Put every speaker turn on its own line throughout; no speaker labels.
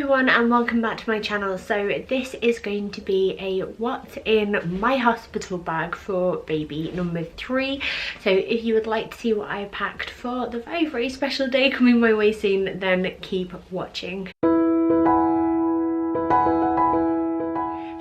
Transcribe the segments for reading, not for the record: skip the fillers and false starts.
everyone and welcome back to my channel. So this is going to be a what's in my hospital bag for baby number 3. So if you would like to see what I packed for the very special day coming my way soon, then keep watching.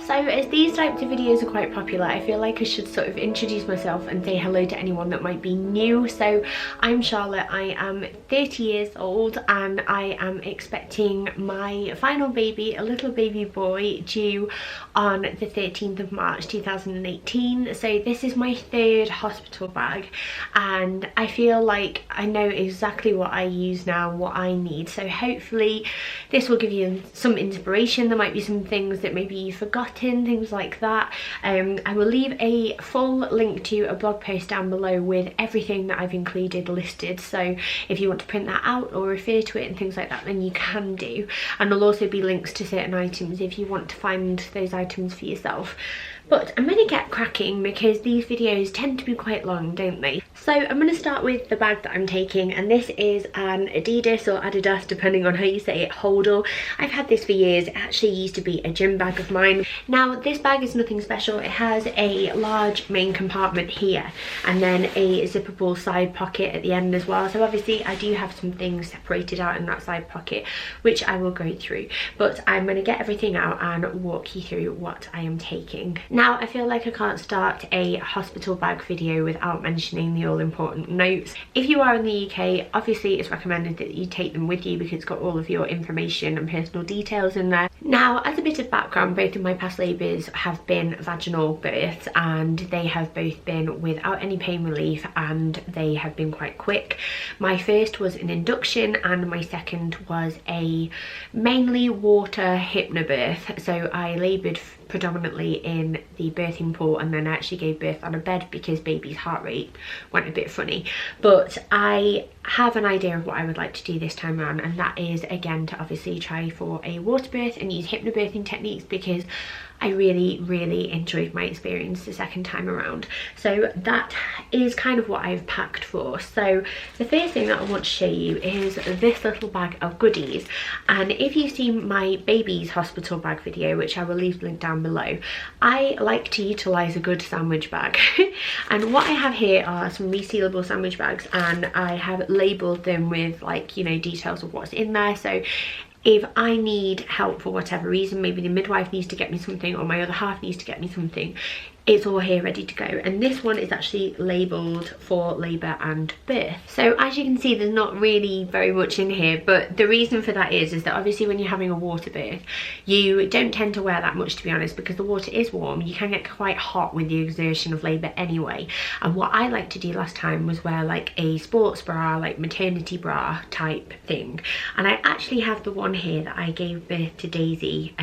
So as these types of videos are quite popular, I feel like I should sort of introduce myself and say hello to anyone that might be new. So I'm Charlotte, I am 30 years old and I am expecting my final baby, a little baby boy, due on the 13th of March 2018. So this is my 3rd hospital bag and I feel like I know exactly what I use now, what I need. So hopefully this will give you some inspiration. There might be some things that maybe you've forgotten, things like that. I will leave a full link to a blog post down below with everything that I've included listed, so if you want to print that out or refer to it and things like that, then you can do. And there'll also be links to certain items if you want to find those items for yourself. But I'm going to get cracking because these videos tend to be quite long, don't they? So I'm going to start with the bag that I'm taking, and this is an Adidas or Adidas, depending on how you say it, Hodel. I've had this for years. It actually used to be a gym bag of mine. Now this bag is nothing special. It has a large main compartment here and then a zippable side pocket at the end as well. So obviously I do have some things separated out in that side pocket, which I will go through. But I'm going to get everything out and walk you through what I am taking. Now I feel like I can't start a hospital bag video without mentioning the all-important notes. If you are in the UK, obviously it's recommended that you take them with you because it's got all of your information and personal details in there. Now, as a bit of background, both of my past labours have been vaginal births and they have both been without any pain relief and they have been quite quick. My first was an induction and my second was a mainly water hypnobirth. So I laboured predominantly in the birthing pool and then I actually gave birth on a bed because baby's heart rate went a bit funny. But I have an idea of what I would like to do this time around, and that is again to obviously try for a water birth and use hypnobirthing techniques because I really enjoyed my experience the second time around. So that is kind of what I've packed for. So the first thing that I want to show you is this little bag of goodies, and if you've seen my baby's hospital bag video, which I will leave the link down below, I like to utilise a good sandwich bag. And what I have here are some resealable sandwich bags and I have labelled them with, like, you know, details of what's in there. So if I need help for whatever reason, maybe the midwife needs to get me something or my other half needs to get me something, it's all here ready to go. And this one is actually labelled for labour and birth. So as you can see, there's not really very much in here, but the reason for that is that obviously when you're having a water birth, you don't tend to wear that much, to be honest, because the water is warm. You can get quite hot with the exertion of labour anyway. And what I like to do last time was wear like a sports bra, like maternity bra type thing. And I actually have the one here that I gave birth to Daisy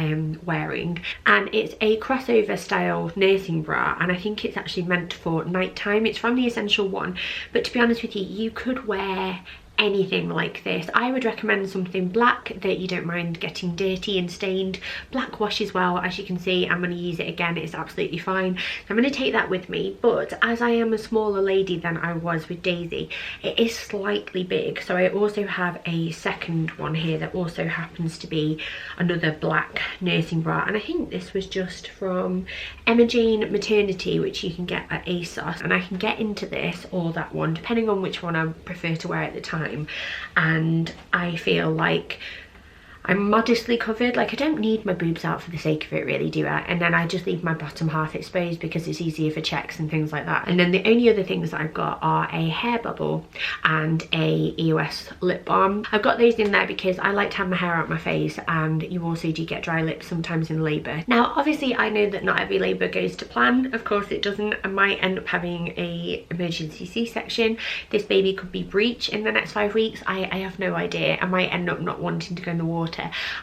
wearing, and it's a crossover style nursing bra, and I think it's actually meant for nighttime. It's from the Essential One, but to be honest with you, you could wear anything like this. I would recommend something black that you don't mind getting dirty and stained. Black wash as well. As you can see, I'm going to use it again. It's absolutely fine. So I'm going to take that with me, but as I am a smaller lady than I was with Daisy, it is slightly big. So I also have a second one here that also happens to be another black nursing bra, and I think this was just from Emma Jane Maternity, which you can get at ASOS, and I can get into this or that one depending on which one I prefer to wear at the time. And I feel like I'm modestly covered. Like, I don't need my boobs out for the sake of it, really, do I? And then I just leave my bottom half exposed because it's easier for checks and things like that. And then the only other things that I've got are a hair bubble and a EOS lip balm. I've got those in there because I like to have my hair out my face, and you also do get dry lips sometimes in labour. Now obviously I know that not every labour goes to plan. Of course it doesn't. I might end up having a emergency C-section. This baby could be breech in the next 5 weeks. I have no idea. I might end up not wanting to go in the water.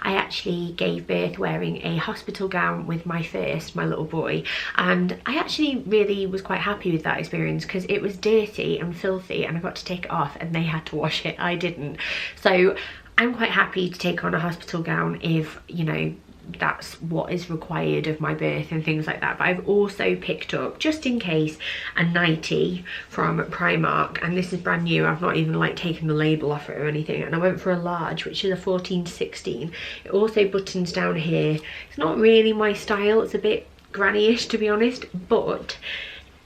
I actually gave birth wearing a hospital gown with my first, my little boy, and I actually really was quite happy with that experience because it was dirty and filthy and I got to take it off and they had to wash it. I didn't. So I'm quite happy to take on a hospital gown if, you know, that's what is required of my birth and things like that. But I've also picked up, just in case, a nightie from Primark, and this is brand new. I've not even like taken the label off it or anything, and I went for a large, which is a 14 to 16. It also buttons down here. It's not really my style, it's a bit granny-ish to be honest, but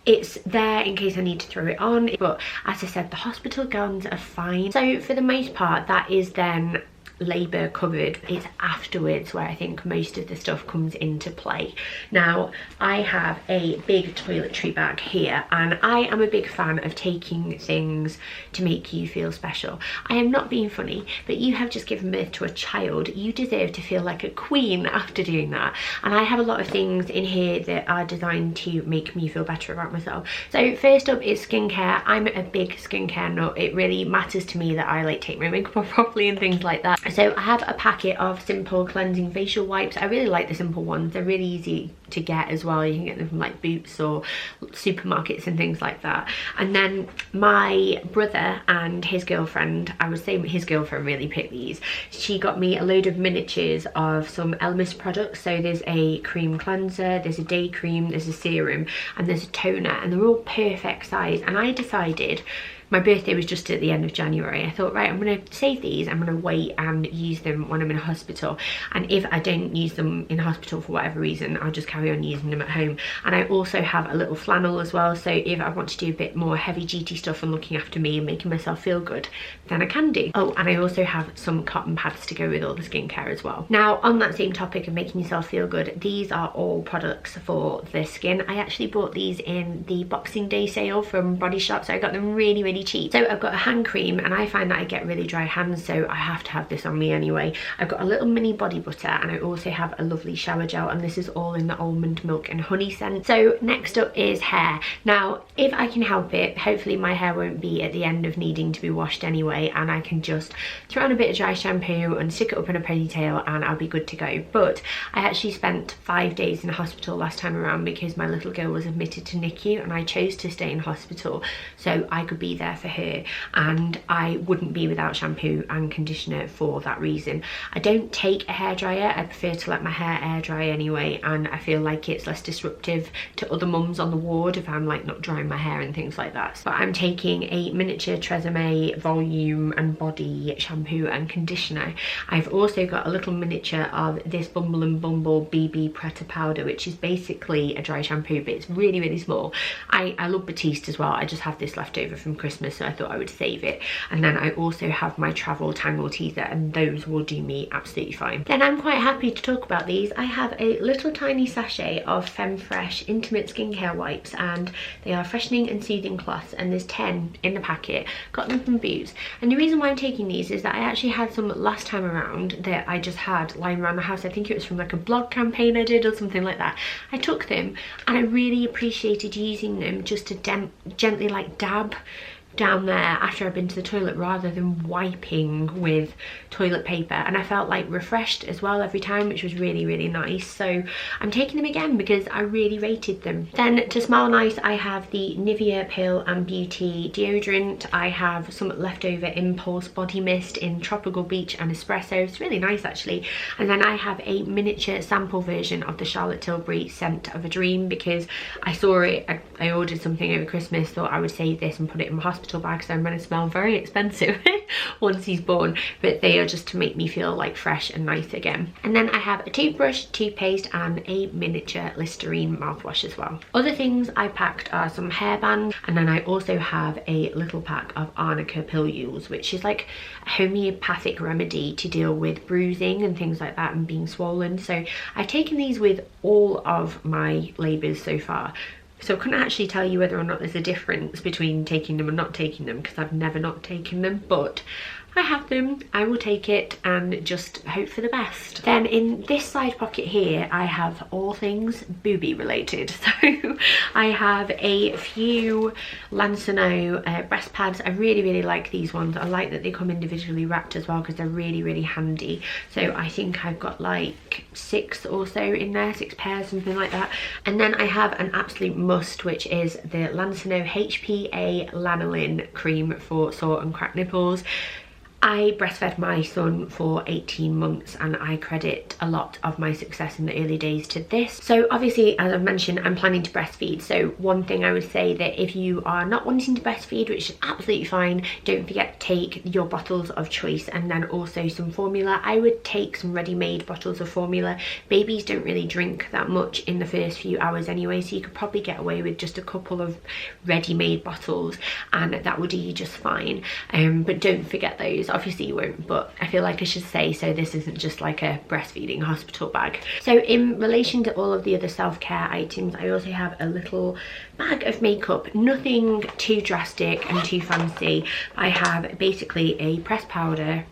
it's there in case I need to throw it on. But as I said, the hospital gowns are fine. So for the most part, that is then labour covered. It's afterwards where I think most of the stuff comes into play. Now, I have a big toiletry bag here, and I am a big fan of taking things to make you feel special. I am not being funny, but you have just given birth to a child. You deserve to feel like a queen after doing that. And I have a lot of things in here that are designed to make me feel better about myself. So first up is skincare. I'm a big skincare nut. It really matters to me that I like take my makeup off properly and things like that. So I have a packet of simple cleansing facial wipes. I really like the simple ones. They're really easy to get as well. You can get them from like Boots or supermarkets and things like that. And then my brother and his girlfriend, I would say his girlfriend really picked these. She got me a load of miniatures of some Elmer's products. So there's a cream cleanser, there's a day cream, there's a serum, and there's a toner, and they're all perfect size. And I decided, my birthday was just at the end of January, I thought, right, I'm going to save these, I'm going to wait and use them when I'm in hospital, and if I don't use them in hospital for whatever reason, I'll just carry on using them at home. And I also have a little flannel as well, so if I want to do a bit more heavy duty stuff and looking after me and making myself feel good, then I can do. Oh, and I also have some cotton pads to go with all the skincare as well. Now, on that same topic of making yourself feel good, these are all products for the skin. I actually bought these in the Boxing Day sale from Body Shop, so I got them really, really cheap. So I've got a hand cream, and I find that I get really dry hands, so I have to have this on me anyway. I've got a little mini body butter, and I also have a lovely shower gel, and this is all in the almond milk and honey scent. So next up is hair. Now, if I can help it, hopefully my hair won't be at the end of needing to be washed anyway, and I can just throw on a bit of dry shampoo and stick it up in a ponytail and I'll be good to go. But I actually spent 5 days in hospital last time around because my little girl was admitted to NICU, and I chose to stay in hospital so I could be there for her, and I wouldn't be without shampoo and conditioner for that reason. I don't take a hairdryer. I prefer to let my hair air dry anyway, and I feel like it's less disruptive to other mums on the ward if I'm like not drying my hair and things like that. So I'm taking a miniature Tresemme volume and body shampoo and conditioner. I've also got a little miniature of this Bumble and Bumble BB Preta powder, which is basically a dry shampoo, but it's really, really small. I love Batiste as well. I just have this left over from Christmas, so I thought I would save it. And then I also have my travel tangle teaser, and those will do me absolutely fine. Then I'm quite happy to talk about these. I have a little tiny sachet of Femfresh intimate skincare wipes, and they are freshening and soothing cloths, and there's 10 in the packet. Got them from Boots. And the reason why I'm taking these is that I actually had some last time around that I just had lying around the house. I think it was from like a blog campaign I did or something like that. I took them, and I really appreciated using them just to gently like dab down there after I've been to the toilet rather than wiping with toilet paper, and I felt like refreshed as well every time, which was really, really nice. So I'm taking them again because I really rated them. Then to smell nice, I have the Nivea Pale and Beauty deodorant. I have some leftover Impulse body mist in Tropical Beach and Espresso. It's really nice actually. And then I have a miniature sample version of the Charlotte Tilbury Scent of a Dream because I saw it, I ordered something over Christmas, thought I would save this and put it in my hospital bag, so I'm going to smell very expensive once he's born, but they are just to make me feel like fresh and nice again. And then I have a toothbrush, toothpaste, and a miniature Listerine mouthwash as well. Other things I packed are some hairbands, and then I also have a little pack of Arnica pilules, which is like a homeopathic remedy to deal with bruising and things like that and being swollen. So I've taken these with all of my labours so far. So I couldn't actually tell you whether or not there's a difference between taking them and not taking them because I've never not taken them, but I have them, I will take it and just hope for the best. Then in this side pocket here, I have all things booby related. So I have a few Lansinoh breast pads. I really, really like these ones. I like that they come individually wrapped as well because they're really, really handy. So I think I've got like 6 or so in there, 6 pairs, something like that. And then I have an absolute must, which is the Lansinoh HPA Lanolin cream for sore and cracked nipples. I breastfed my son for 18 months and I credit a lot of my success in the early days to this. So obviously, as I've mentioned, I'm planning to breastfeed. So one thing I would say that if you are not wanting to breastfeed, which is absolutely fine, don't forget to take your bottles of choice and then also some formula. I would take some ready-made bottles of formula. Babies don't really drink that much in the first few hours anyway, so you could probably get away with just a couple of ready-made bottles and that will do you just fine. But don't forget those. Obviously you won't, but I feel like I should say so this isn't just like a breastfeeding hospital bag. So in relation to all of the other self-care items, I also have a little bag of makeup, nothing too drastic and too fancy. I have basically a pressed powder,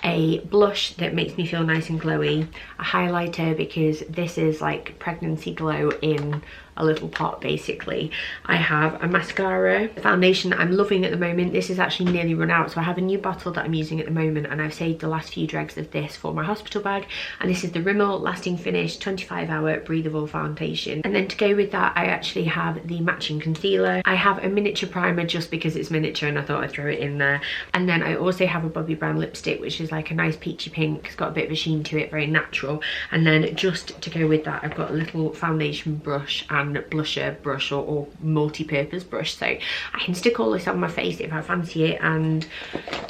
a blush that makes me feel nice and glowy, a highlighter because this is like pregnancy glow in a little pot basically. I have a mascara, the foundation that I'm loving at the moment. This is actually nearly run out, so I have a new bottle that I'm using at the moment and I've saved the last few dregs of this for my hospital bag, and this is the Rimmel Lasting Finish 25-hour Breathable foundation. And then to go with that, I actually have the matching concealer. I have a miniature primer just because it's miniature and I thought I'd throw it in there. And then I also have a Bobbi Brown lipstick, which is like a nice peachy pink. It's got a bit of a sheen to it, very natural. And then just to go with that, I've got a little foundation brush and blusher brush or multi-purpose brush, so I can stick all this on my face if I fancy it. And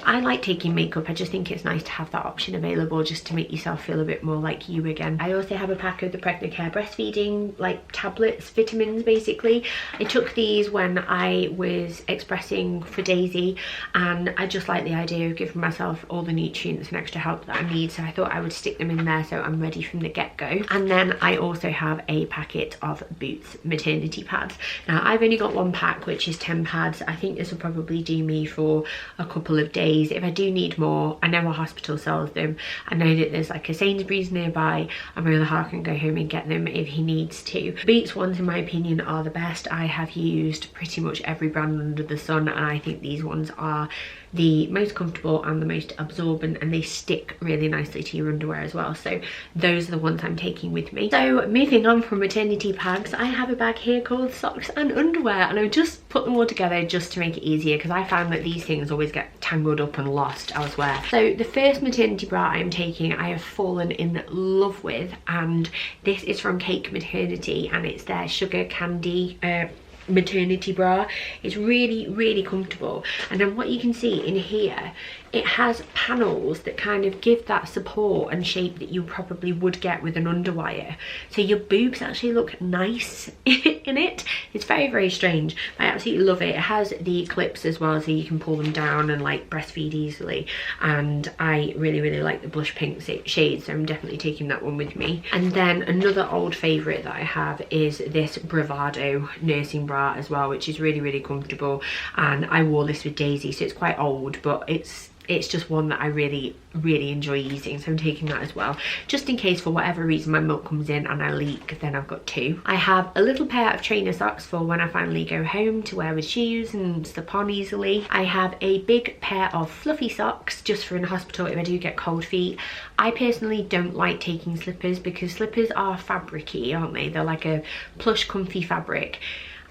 I like taking makeup, I just think it's nice to have that option available just to make yourself feel a bit more like you again. I also have a pack of the Pregnant Care breastfeeding like tablets, vitamins basically. I took these when I was expressing for Daisy and I just like the idea of giving myself all the nutrients and extra help that I need, so I thought I would stick them in there so I'm ready from the get-go. And then I also have a packet of Boots maternity pads. Now I've only got one pack, which is 10 pads. I think this will probably do me for a couple of days. If I do need more, I know a hospital sells them. I know that there's like a Sainsbury's nearby and my other half can go home and get them if he needs to. Boots ones in my opinion are the best. I have used pretty much every brand under the sun and I think these ones are the most comfortable and the most absorbent, and they stick really nicely to your underwear as well, so those are the ones I'm taking with me. So moving on from maternity bags, I have a bag here called socks and underwear, and I just put them all together just to make it easier because I found that these things always get tangled up and lost elsewhere. So the first maternity bra I'm taking I have fallen in love with, and this is from Cake Maternity and it's their Sugar Candy maternity bra. It's really comfortable, and then what you can see in here, it has panels that kind of give that support and shape that you probably would get with an underwire, so your boobs actually look nice in it. It's very strange. I absolutely love it. It has the clips as well, so you can pull them down and like breastfeed easily, and I really like the blush pink shade, so I'm definitely taking that one with me. And then another old favorite that I have is this Bravado nursing bra as well, which is really comfortable, and I wore this with Daisy, so it's quite old, but it's just one that I really enjoy using, so I'm taking that as well, just in case for whatever reason my milk comes in and I leak, then I've got two. I have a little pair of trainer socks for when I finally go home to wear with shoes and slip on easily. I have a big pair of fluffy socks just for in hospital if I do get cold feet. I personally don't like taking slippers because slippers are fabricy, aren't they? They're like a plush comfy fabric,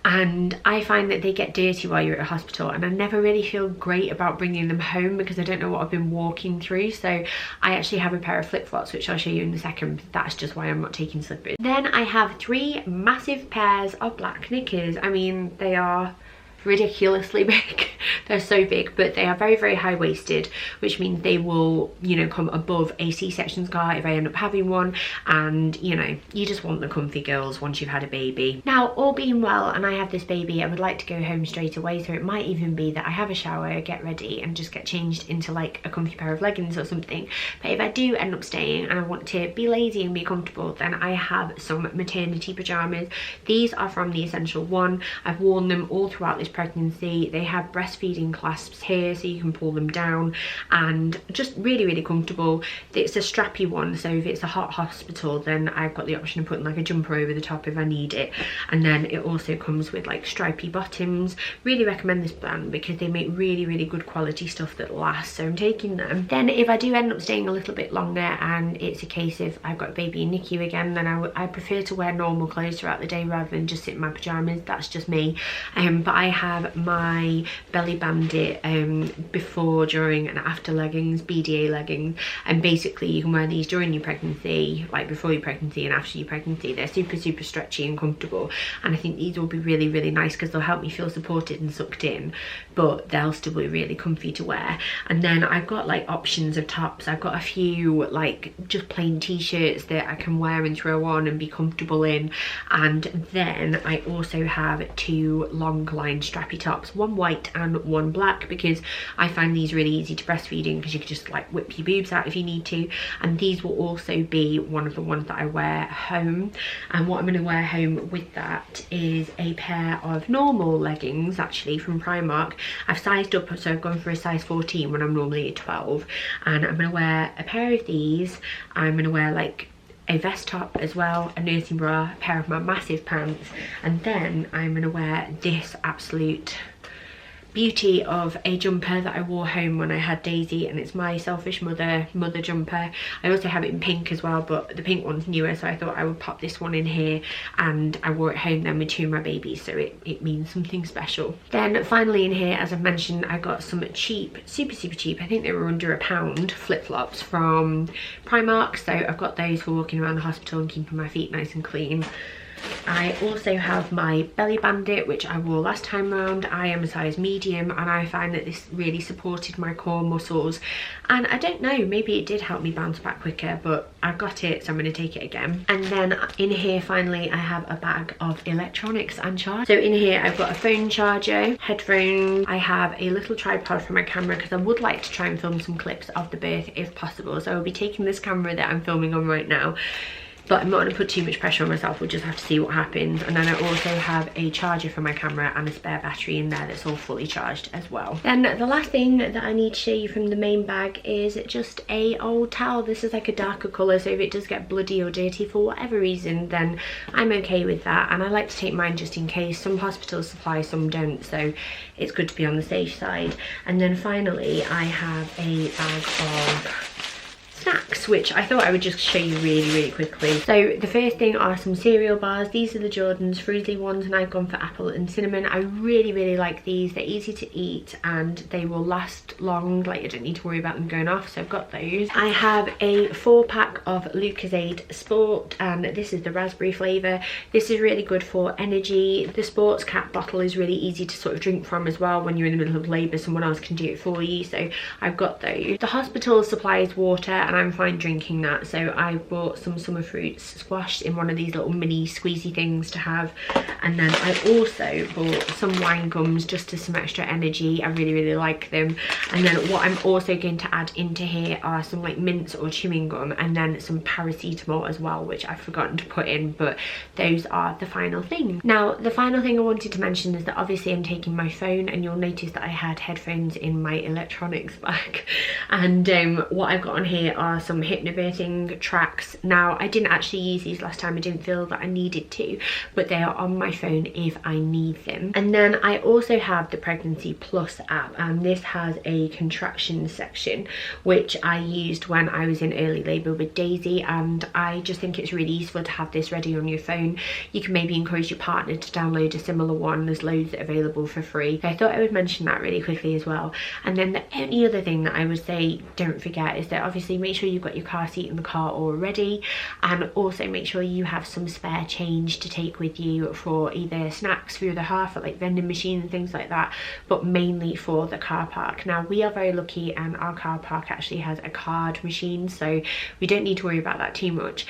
and I find that they get dirty while you're at a hospital, and I never really feel great about bringing them home because I don't know what I've been walking through. So I actually have a pair of flip-flops, which I'll show you in a second. That's just why I'm not taking slippers. Then I have 3 massive pairs of black Knickers. I mean, they are ridiculously big. They're so big, but they are very high-waisted, which means they will, you know, come above a C-section scar if I end up having one, and you know, you just want the comfy girls once you've had a baby. Now, all being well and I have this baby, I would like to go home straight away, so it might even be that I have a shower, get ready and just get changed into like a comfy pair of leggings or something. But if I do end up staying and I want to be lazy and be comfortable, then I have some maternity pajamas. These are from the Essential One. I've worn them all throughout this pregnancy. They have breastfeeding clasps here so you can pull them down, and just really comfortable. It's a strappy one, so if it's a hot hospital then I've got the option of putting like a jumper over the top if I need it. And then it also comes with like stripy bottoms. Really recommend this brand because they make really good quality stuff that lasts, so I'm taking them. Then if I do end up staying a little bit longer and it's a case of I've got a baby in NICU again, then I prefer to wear normal clothes throughout the day rather than just sit in my pajamas. That's just me. But I have my belly belly bandit before, during and after leggings, BDA leggings, and basically you can wear these during your pregnancy, like before your pregnancy and after your pregnancy. They're super stretchy and comfortable, and I think these will be really nice because they'll help me feel supported and sucked in, but they'll still be really comfy to wear. And then I've got like options of tops. I've got a few like just plain t-shirts that I can wear and throw on and be comfortable in, and then I also have 2 long line strappy tops, one white and one black, because I find these really easy to breastfeed in because you can just like whip your boobs out if you need to. And these will also be one of the ones that I wear home, and what I'm going to wear home with that is a pair of normal leggings, actually from Primark. I've sized up, so I've gone for a size 14 when I'm normally a 12, and I'm going to wear a pair of these. I'm going to wear like a vest top as well, a nursing bra, a pair of my massive pants, and then I'm going to wear this absolute beauty of a jumper that I wore home when I had Daisy, and it's my Selfish Mother jumper. I also have it in pink as well, but the pink one's newer, so I thought I would pop this one in here, and I wore it home then with 2 of my babies, so it means something special. Then finally in here, as I've mentioned, I got some cheap, super cheap, I think they were under £1, flip-flops from Primark, so I've got those for walking around the hospital and keeping my feet nice and clean. I also have my belly bandit, which I wore last time round. I am a size medium, and I find that this really supported my core muscles, and I don't know, maybe it did help me bounce back quicker, but I got it, so I'm going to take it again. And then in here finally I have a bag of electronics and charge. So in here I've got a phone charger, headphones, I have a little tripod for my camera because I would like to try and film some clips of the birth if possible, so I'll be taking this camera that I'm filming on right now, but I'm not going to put too much pressure on myself. We'll just have to see what happens. And then I also have a charger for my camera and a spare battery in there that's all fully charged as well. Then the last thing that I need to show you from the main bag is just a old towel. This is like a darker colour, so if it does get bloody or dirty for whatever reason, then I'm okay with that. And I like to take mine just in case. Some hospitals supply, some don't, so it's good to be on the safe side. And then finally I have a bag of snacks, which I thought I would just show you really quickly. So the first thing are some cereal bars. These are the Jordan's Fruity ones, and I've gone for apple and cinnamon. I really like these. They're easy to eat and they will last long, like I don't need to worry about them going off, so I've got those. I have a 4-pack of Lucozade Sport, and this is the raspberry flavour. This is really good for energy. The sports cap bottle is really easy to sort of drink from as well. When you're in the middle of labour, someone else can do it for you, so I've got those. The hospital supplies water, and I'm fine drinking that, so I bought some summer fruits squashed in one of these little mini squeezy things to have. And then I also bought some wine gums just to some extra energy. I really like them. And then what I'm also going to add into here are some like mints or chewing gum, and then some paracetamol as well, which I've forgotten to put in, but those are the final thing. Now the final thing I wanted to mention is that obviously I'm taking my phone, and you'll notice that I had headphones in my electronics bag. And what I've got on here are some hypnobirthing tracks. Now I didn't actually use these last time, I didn't feel that I needed to, but they are on my phone if I need them. And then I also have the Pregnancy Plus app, and this has a contraction section which I used when I was in early labour with Daisy, and I just think it's really useful to have this ready on your phone. You can maybe encourage your partner to download a similar one. There's loads available for free, so I thought I would mention that really quickly as well. And then the only other thing that I would say don't forget is that obviously make sure you've got your car seat in the car already, and also make sure you have some spare change to take with you for either snacks for the other half at like vending machines and things like that, but mainly for the car park. Now we are very lucky, and our car park actually has a card machine, so we don't need to worry about that too much.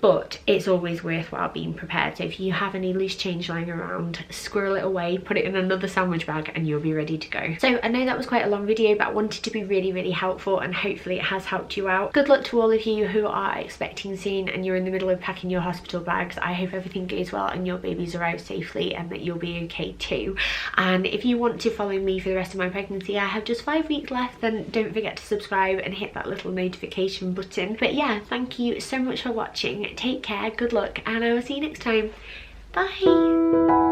But it's always worthwhile being prepared. So if you have any loose change lying around, squirrel it away, put it in another sandwich bag, and you'll be ready to go. So I know that was quite a long video, but I wanted to be really helpful, and hopefully it has helped you out. Good luck to all of you who are expecting soon and you're in the middle of packing your hospital bags. I hope everything goes well and your babies arrive safely, and that you'll be okay too. And if you want to follow me for the rest of my pregnancy, I have just 5 weeks left, then don't forget to subscribe and hit that little notification button. But yeah, thank you so much for watching. Take care, good luck, and I will see you next time. Bye.